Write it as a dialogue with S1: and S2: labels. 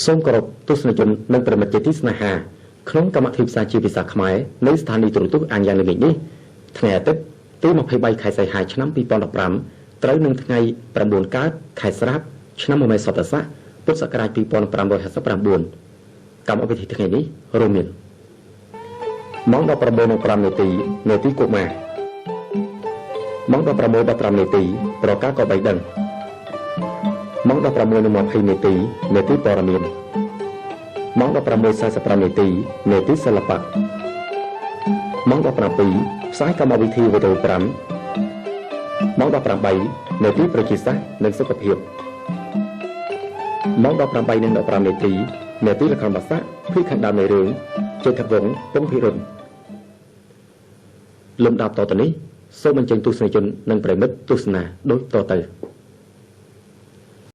S1: សូមគោរពទស្សនិកជននិងប្រិមិត្តជាទីស្នេហាក្នុងកម្មវិធីផ្សាយជាភាសាខ្មែរនៃស្ថានីយ៍ទូរទស្សន៍អានយ៉ាងល្ងាចនេះថ្ងៃអាទិត្យទី23ខែសីហាឆ្នាំ2015ត្រូវនឹងថ្ងៃ9កើតខែស្រាប់ឆ្នាំមមេសតស័កពុទ្ធសករាជ2559កម្មវិធីថ្ងៃនេះរួមមានម៉ោង 19:05 នាទីកុមារម៉ោង 16:15 នាទីប្រកាសក៏បីដឹងម៉ោង 16:20 នាទីព័ត៌មានម៉ោង 16:45 នាទីសិល្បៈម៉ោង 17ផ្សាយកម្មវិធីវីដេអូ5ម៉ោង 18 នាទីប្រជាសាស្ត្រនិងសុខភាពម៉ោង 18:15 នាទីល្ខោនបាសាក់ភាគខាងដើមនៃរឿងជ័យថវង្សពងភិរុនលំដាប់តទៅនេះសូមអញ្ជើញទស្សនិកជននិងប្រិមិត្តទស្សនាដូចតទៅ